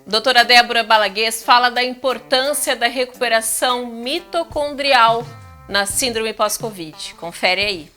Doutora Débora Balaguês fala da importância da recuperação mitocondrial na síndrome pós-Covid. Confere aí.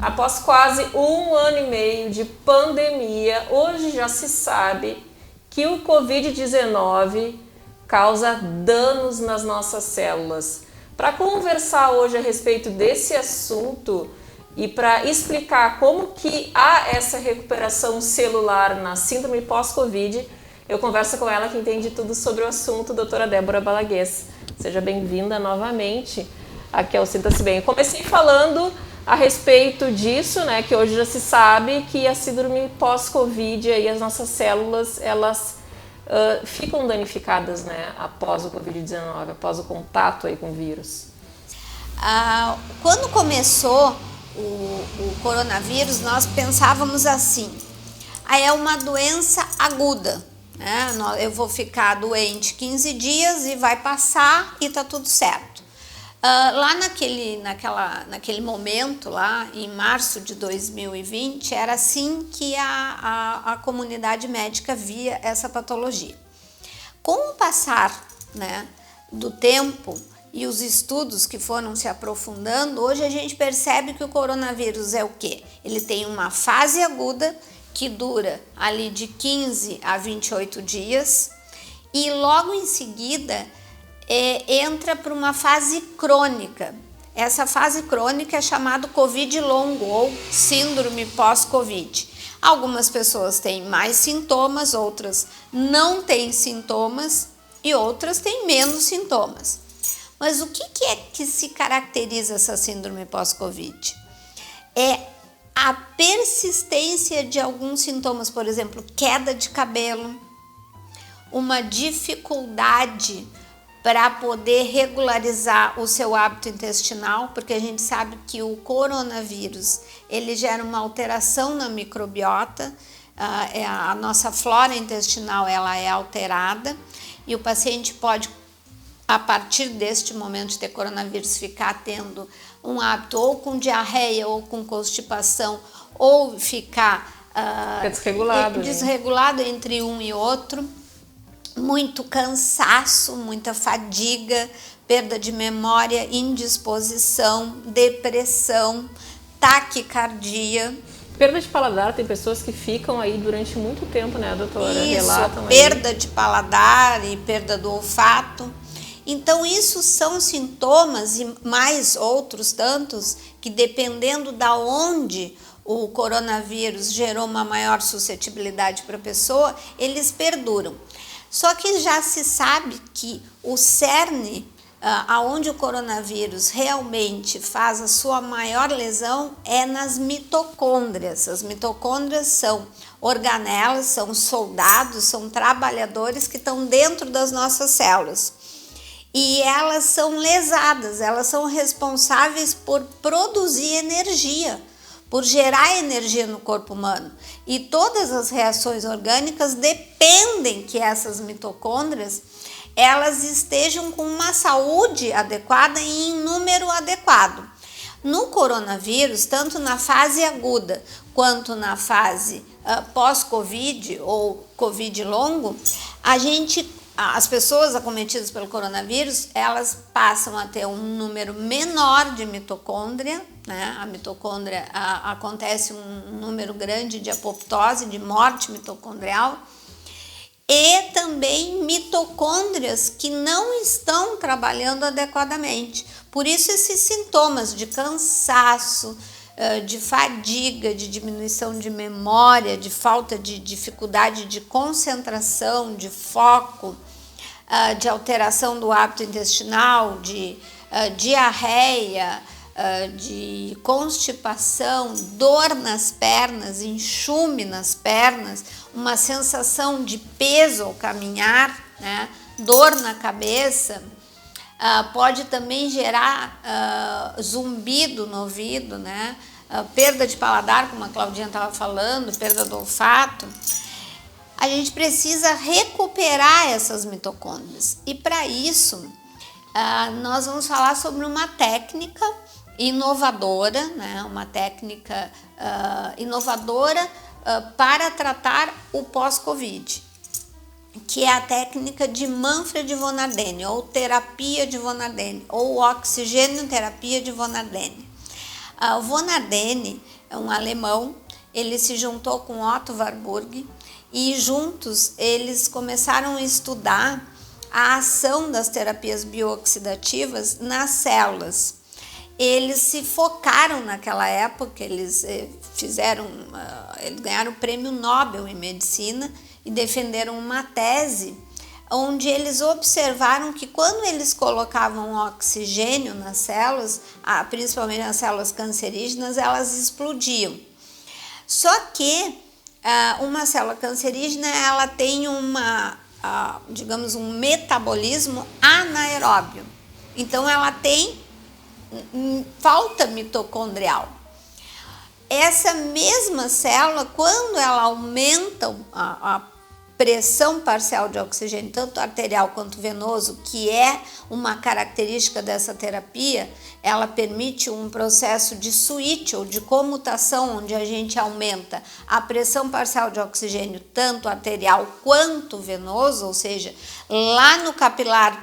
Após quase 1 ano e meio de pandemia, hoje já se sabe que o Covid-19 causa danos nas nossas células. Para conversar hoje a respeito desse assunto e para explicar como que há essa recuperação celular na síndrome pós-Covid, eu converso com ela que entende tudo sobre o assunto, doutora Débora Balaguês. Seja bem-vinda novamente aqui ao Sinta-se Bem. Eu comecei falando a respeito disso, né, que hoje já se sabe que a síndrome pós-Covid, aí as nossas células, elas ficam danificadas, né, após o Covid-19, após o contato aí com o vírus. Quando começou o coronavírus, nós pensávamos assim, é uma doença aguda, né? Eu vou ficar doente 15 dias e vai passar e tá tudo certo. Lá naquele momento, lá em março de 2020, era assim que a comunidade médica via essa patologia. Com o passar, né, do tempo e os estudos que foram se aprofundando, hoje a gente percebe que o coronavírus é o quê? Ele tem uma fase aguda que dura ali de 15 a 28 dias e logo em seguida entra para uma fase crônica. Essa fase crônica é chamada Covid longo ou síndrome pós-Covid. Algumas pessoas têm mais sintomas, outras não têm sintomas e outras têm menos sintomas. Mas o que é que se caracteriza essa síndrome pós-Covid? É a persistência de alguns sintomas, por exemplo, queda de cabelo, uma dificuldade para poder regularizar o seu hábito intestinal, porque a gente sabe que o coronavírus, ele gera uma alteração na microbiota, a nossa flora intestinal ela é alterada e o paciente pode, a partir deste momento de ter coronavírus, ficar tendo um hábito ou com diarreia ou com constipação ou ficar desregulado entre um e outro. Muito cansaço, muita fadiga, perda de memória, indisposição, depressão, taquicardia. Perda de paladar, tem pessoas que ficam aí durante muito tempo, né, doutora? Isso, perda de paladar e perda do olfato. Então, isso são sintomas e mais outros tantos que, dependendo da onde o coronavírus gerou uma maior suscetibilidade para a pessoa, eles perduram. Só que já se sabe que o cerne, aonde o coronavírus realmente faz a sua maior lesão, é nas mitocôndrias. As mitocôndrias são organelas, são soldados, são trabalhadores que estão dentro das nossas células. E elas são lesadas, elas são responsáveis por produzir energia, por gerar energia no corpo humano. E todas as reações orgânicas dependem que essas mitocôndrias elas estejam com uma saúde adequada e em número adequado. No coronavírus, tanto na fase aguda quanto na fase pós-Covid ou Covid longo, as pessoas acometidas pelo coronavírus, elas passam a ter um número menor de mitocôndria, né? A mitocôndria, acontece um número grande de apoptose, de morte mitocondrial, e também mitocôndrias que não estão trabalhando adequadamente. Por isso esses sintomas de cansaço, de fadiga, de diminuição de memória, de falta de dificuldade de concentração, de foco, de alteração do hábito intestinal, de diarreia, de constipação, dor nas pernas, enxume nas pernas, uma sensação de peso ao caminhar, né? Dor na cabeça, pode também gerar zumbido no ouvido, né? Perda de paladar, como a Claudinha estava falando, perda do olfato. A gente precisa recuperar essas mitocôndrias e para isso nós vamos falar sobre uma técnica inovadora, né, uma técnica inovadora para tratar o pós-Covid, que é a técnica de Manfred von Ardenne, ou terapia de von Ardenne, ou oxigênio terapia de von Ardenne. Von Ardenne é um alemão, ele se juntou com Otto Warburg e juntos eles começaram a estudar a ação das terapias biooxidativas nas células. Eles se focaram naquela época, eles ganharam o prêmio Nobel em medicina e defenderam uma tese onde eles observaram que quando eles colocavam oxigênio nas células, principalmente nas células cancerígenas, elas explodiam. Só que uma célula cancerígena, ela tem digamos, um metabolismo anaeróbio. Então ela tem falta mitocondrial. Essa mesma célula, quando ela aumenta a pressão parcial de oxigênio, tanto arterial quanto venoso, que é uma característica dessa terapia, ela permite um processo de switch ou de comutação, onde a gente aumenta a pressão parcial de oxigênio, tanto arterial quanto venoso, ou seja, lá no capilar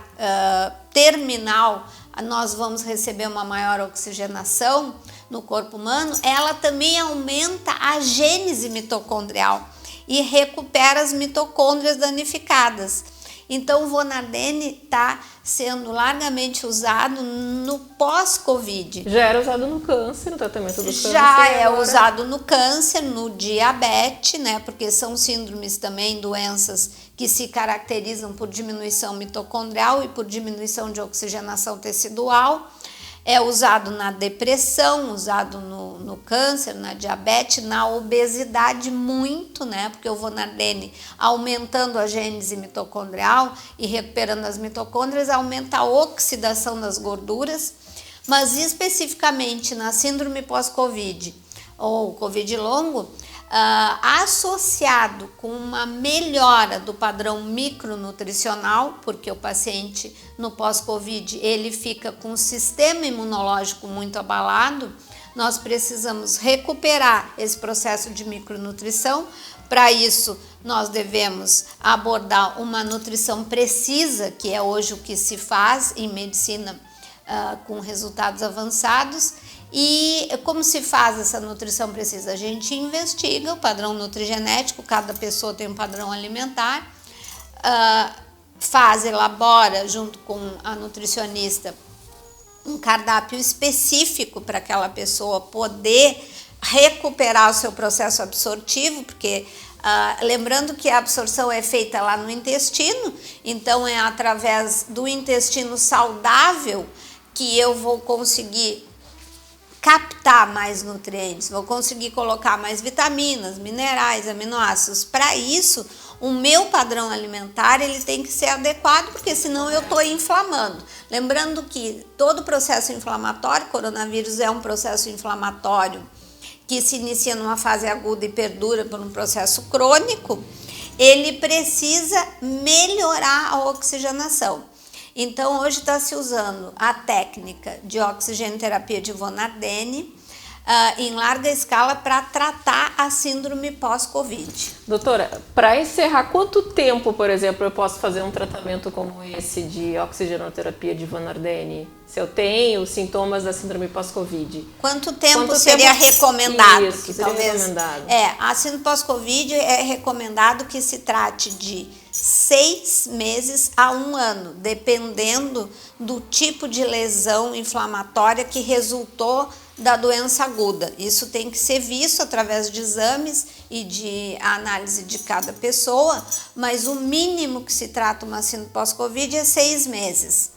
terminal, nós vamos receber uma maior oxigenação no corpo humano. Ela também aumenta a gênese mitocondrial e recupera as mitocôndrias danificadas. Então, o von Ardenne está sendo largamente usado no pós-Covid. Já era usado no câncer, no tratamento do câncer. Já é usado no câncer, no diabetes, né? Porque são síndromes também, doenças que se caracterizam por diminuição mitocondrial e por diminuição de oxigenação tecidual. É usado na depressão, usado no câncer, na diabetes, na obesidade muito, né? Porque o von Ardenne, aumentando a gênese mitocondrial e recuperando as mitocôndrias, aumenta a oxidação das gorduras, mas especificamente na síndrome pós-Covid ou Covid longo, associado com uma melhora do padrão micronutricional, porque o paciente no pós-Covid ele fica com o sistema imunológico muito abalado, nós precisamos recuperar esse processo de micronutrição. Para isso, nós devemos abordar uma nutrição precisa, que é hoje o que se faz em medicina com resultados avançados. E como se faz essa nutrição precisa? A gente investiga o padrão nutrigenético, cada pessoa tem um padrão alimentar, elabora junto com a nutricionista um cardápio específico para aquela pessoa poder recuperar o seu processo absortivo, porque lembrando que a absorção é feita lá no intestino, então é através do intestino saudável que eu vou conseguir captar mais nutrientes, vou conseguir colocar mais vitaminas, minerais, aminoácidos. Para isso, o meu padrão alimentar ele tem que ser adequado, porque senão eu estou inflamando. Lembrando que todo processo inflamatório, coronavírus é um processo inflamatório que se inicia numa fase aguda e perdura por um processo crônico, ele precisa melhorar a oxigenação. Então, hoje está se usando a técnica de oxigênio terapia de von Ardenne em larga escala para tratar a síndrome pós-Covid. Doutora, para encerrar, quanto tempo, por exemplo, eu posso fazer um tratamento como esse de oxigenoterapia de von Ardenne? Se eu tenho sintomas da síndrome pós-Covid. Quanto tempo seria recomendado? Isso, seria recomendado. A síndrome pós-Covid é recomendado que se trate de 6 meses a 1 ano, dependendo do tipo de lesão inflamatória que resultou da doença aguda. Isso tem que ser visto através de exames e de análise de cada pessoa, mas o mínimo que se trata uma síndrome pós-Covid é 6 meses.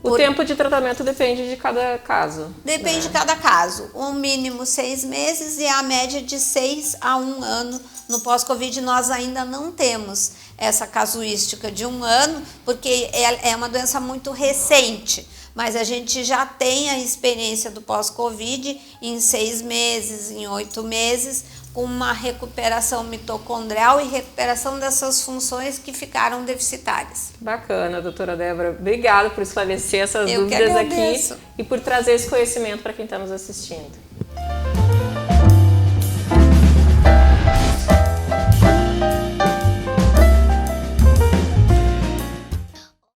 O tempo de tratamento depende de cada caso. Depende de cada caso. O mínimo 6 meses e a média de 6 a 1 ano. No pós-Covid nós ainda não temos essa casuística de 1 ano, porque é uma doença muito recente. mas a gente já tem a experiência do pós-Covid em 6 meses, em 8 meses, com uma recuperação mitocondrial e recuperação dessas funções que ficaram deficitárias. Bacana, doutora Débora. Obrigada por esclarecer essas Eu que dúvidas agradeço. aqui e por trazer esse conhecimento para quem está nos assistindo.